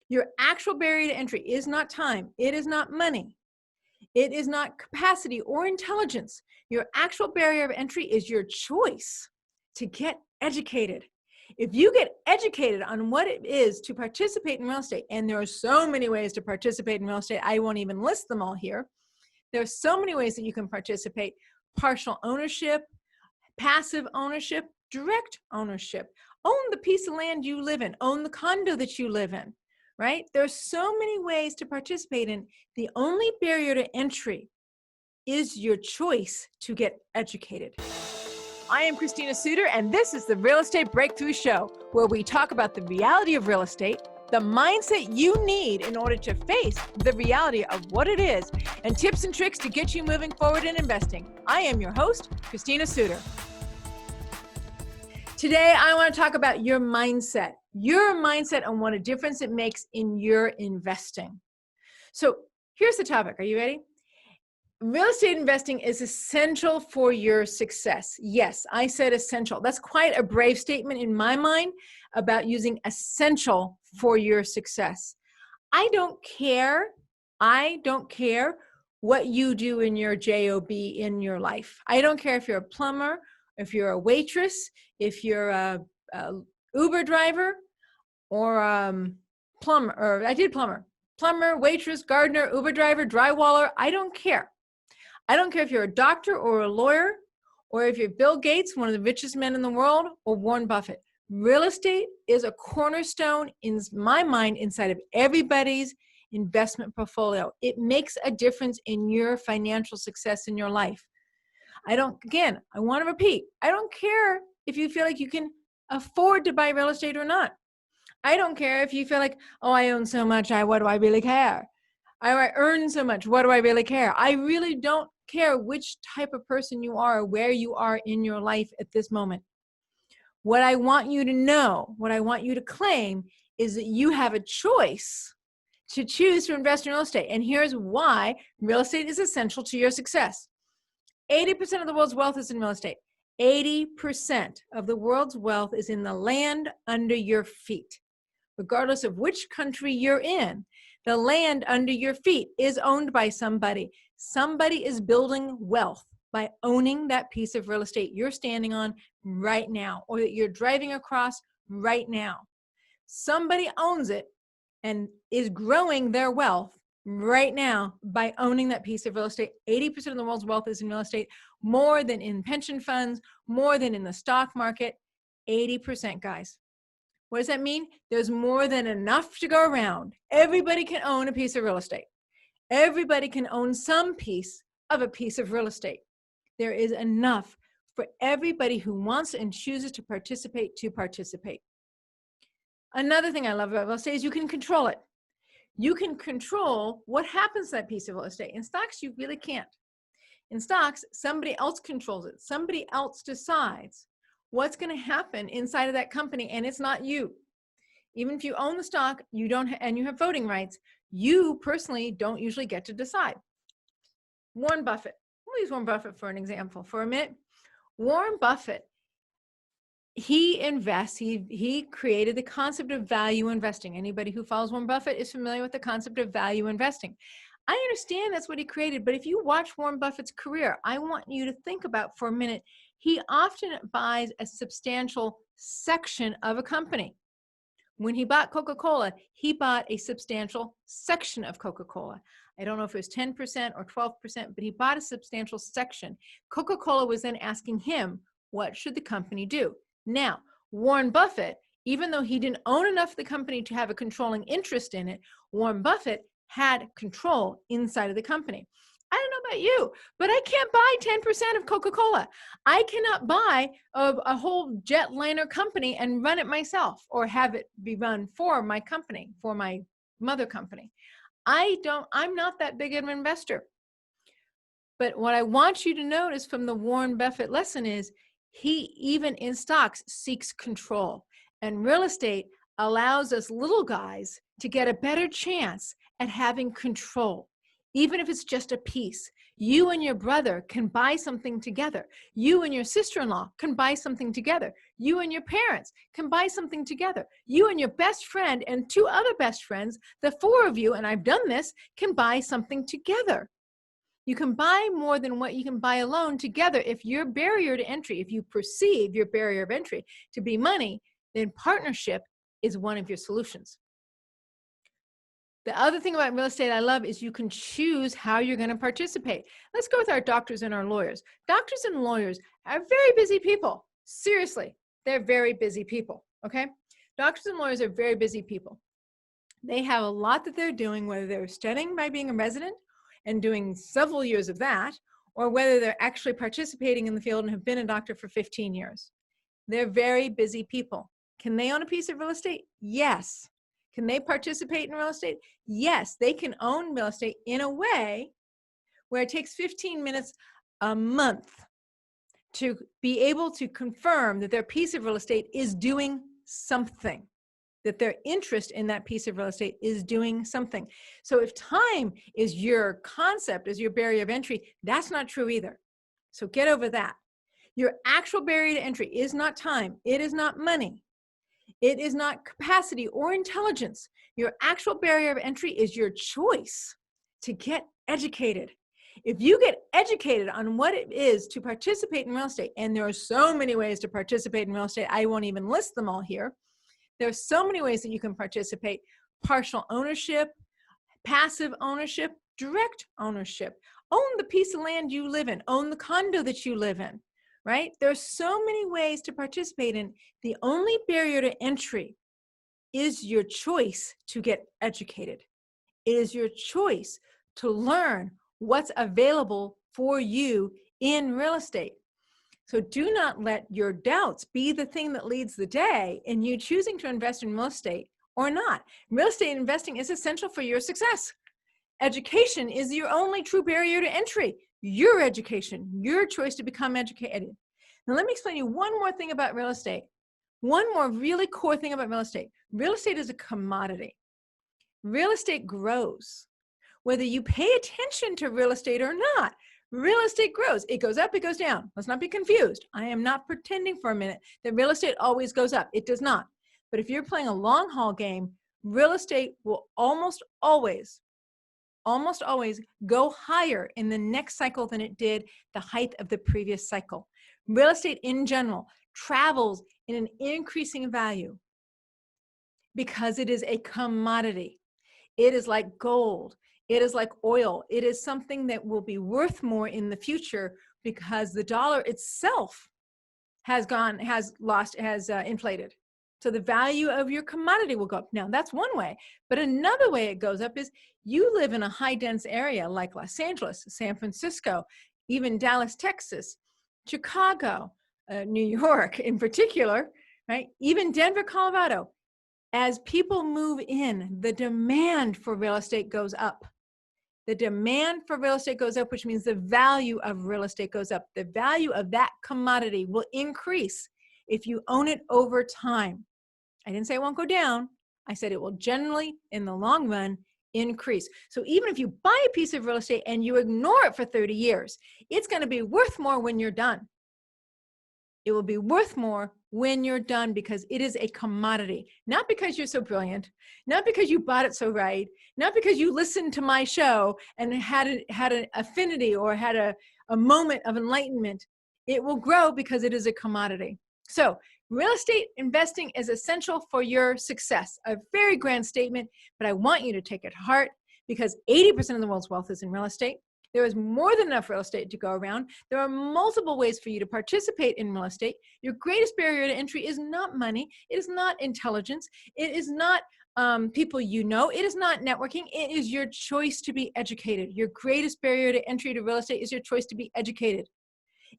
Your actual barrier to entry is not time. It is not money. It is not capacity or intelligence. Your actual barrier of entry is your choice to get educated. If you get educated on what it is to participate in real estate, and there are so many ways to participate in real estate, I won't even list them all here. There are so many ways that you can participate: partial ownership, passive ownership, direct ownership. Own the piece of land you live in, own the condo that you live in, right? There's so many ways to participate in. The only barrier to entry is your choice to get educated. I am Christina Suter, and this is the Real Estate Breakthrough Show, where we talk about the reality of real estate, the mindset you need in order to face the reality of what it is, and tips and tricks to get you moving forward in investing. I am your host, Christina Suter. Today, I want to talk about your mindset and what a difference it makes in your investing. So here's the topic. Are you ready? Real estate investing is essential for your success. Yes, I said essential. That's quite a brave statement in my mind about using essential for your success. I don't care what you do in your job in your life. I don't care if you're a plumber, if you're a waitress, if you're a Uber driver, or plumber, waitress, gardener, Uber driver, drywaller. I don't care. I don't care if you're a doctor or a lawyer, or if you're Bill Gates, one of the richest men in the world, or Warren Buffett. Real estate is a cornerstone, in my mind, inside of everybody's investment portfolio. It makes a difference in your financial success in your life. I want to repeat, I don't care if you feel like you can afford to buy real estate or not. I don't care if you feel like, oh, I own so much, what do I really care? I earn so much, what do I really care? I really don't care which type of person you are or where you are in your life at this moment. What I want you to know, what I want you to claim, is that you have a choice to choose to invest in real estate. And here's why real estate is essential to your success. 80% of the world's wealth is in real estate. 80% of the world's wealth is in the land under your feet. Regardless of which country you're in, the land under your feet is owned by somebody. Somebody is building wealth by owning that piece of real estate you're standing on right now, or that you're driving across right now. Somebody owns it and is growing their wealth right now by owning that piece of real estate. 80% of the world's wealth is in real estate, more than in pension funds, more than in the stock market. 80%, guys. What does that mean? There's more than enough to go around. Everybody can own a piece of real estate. Everybody can own some piece of a piece of real estate. There is enough for everybody who wants and chooses to participate to participate. Another thing I love about real estate is you can control it. You can control what happens to that piece of real estate. In stocks, you really can't. In stocks, somebody else controls it. Somebody else decides what's going to happen inside of that company, and it's not you. Even if you own the stock, you have voting rights, you personally don't usually get to decide. Warren Buffett. We'll use Warren Buffett for an example for a minute. Warren Buffett, he invests, he created the concept of value investing. Anybody who follows Warren Buffett is familiar with the concept of value investing. I understand that's what he created, but if you watch Warren Buffett's career, I want you to think about for a minute, he often buys a substantial section of a company. When he bought Coca-Cola, he bought a substantial section of Coca-Cola. I don't know if it was 10% or 12%, but he bought a substantial section. Coca-Cola was then asking him, what should the company do? Now, Warren Buffett, even though he didn't own enough of the company to have a controlling interest in it, Warren Buffett had control inside of the company. I don't know about you, but I can't buy 10% of Coca-Cola. I cannot buy a whole jetliner company and run it myself, or have it be run for my company, for my mother company. I'm not that big of an investor. But what I want you to notice from the Warren Buffett lesson is he, even in stocks, seeks control. And real estate allows us little guys to get a better chance at having control. even if it's just a piece. You and your brother can buy something together. You and your sister-in-law can buy something together. You and your parents can buy something together. You and your best friend and 2 other best friends, the 4 of you, and I've done this, can buy something together. You can buy more than what you can buy alone together. If your barrier to entry, if you perceive your barrier of entry to be money, then partnership is one of your solutions. The other thing about real estate I love is you can choose how you're going to participate. Let's go with our doctors and our lawyers. Doctors and lawyers are very busy people. Seriously, they're very busy people, okay? Doctors and lawyers are very busy people. They have a lot that they're doing, whether they're studying by being a resident and doing several years of that, or whether they're actually participating in the field and have been a doctor for 15 years. They're very busy people. Can they own a piece of real estate? Yes. Can they participate in real estate? Yes, they can own real estate in a way where it takes 15 minutes a month to be able to confirm that their piece of real estate is doing something, that their interest in that piece of real estate is doing something. So if time is your concept, is your barrier of entry, that's not true either. So get over that. Your actual barrier to entry is not time. It is not money. It is not capacity or intelligence. Your actual barrier of entry is your choice to get educated. If you get educated on what it is to participate in real estate, and there are so many ways to participate in real estate, I won't even list them all here. There are so many ways that you can participate: partial ownership, passive ownership, direct ownership. Own the piece of land you live in, own the condo that you live in. Right? There's so many ways to participate in. The only barrier to entry is your choice to get educated. It is your choice to learn what's available for you in real estate. So do not let your doubts be the thing that leads the day in you choosing to invest in real estate or not. Real estate investing is essential for your success. Education is your only true barrier to entry. Your education, your choice to become educated. Now let me explain to you one more thing about real estate. One more really core thing about real estate. Real estate is a commodity. Real estate grows. Whether you pay attention to real estate or not, real estate grows. It goes up, it goes down. Let's not be confused. I am not pretending for a minute that real estate always goes up. It does not. But if you're playing a long haul game, real estate will almost always go higher in the next cycle than it did the height of the previous cycle. Real estate in general travels in an increasing value because it is a commodity. It is like gold. It is like oil. It is something that will be worth more in the future because the dollar itself has inflated. So the value of your commodity will go up. Now, that's one way. But another way it goes up is you live in a high-dense area like Los Angeles, San Francisco, even Dallas, Texas, Chicago, New York in particular, right? Even Denver, Colorado. As people move in, the demand for real estate goes up. The demand for real estate goes up, which means the value of real estate goes up. The value of that commodity will increase if you own it over time. I didn't say it won't go down. I said it will generally, in the long run, increase. So even if you buy a piece of real estate and you ignore it for 30 years, it's going to be worth more when you're done. It will be worth more when you're done because it is a commodity. Not because you're so brilliant, not because you bought it so right, not because you listened to my show and had an affinity or had a moment of enlightenment. It will grow because it is a commodity. So real estate investing is essential for your success. A very grand statement, but I want you to take it to heart because 80% of the world's wealth is in real estate. There is more than enough real estate to go around. There are multiple ways for you to participate in real estate. Your greatest barrier to entry is not money. It is not intelligence. It is not people you know. It is not networking. It is your choice to be educated. Your greatest barrier to entry to real estate is your choice to be educated.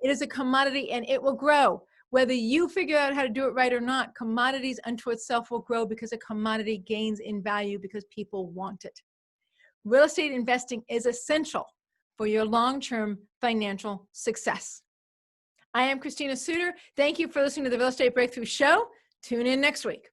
It is a commodity and it will grow. Whether you figure out how to do it right or not, commodities unto itself will grow because a commodity gains in value because people want it. Real estate investing is essential for your long-term financial success. I am Christina Suter. Thank you for listening to the Real Estate Breakthrough Show. Tune in next week.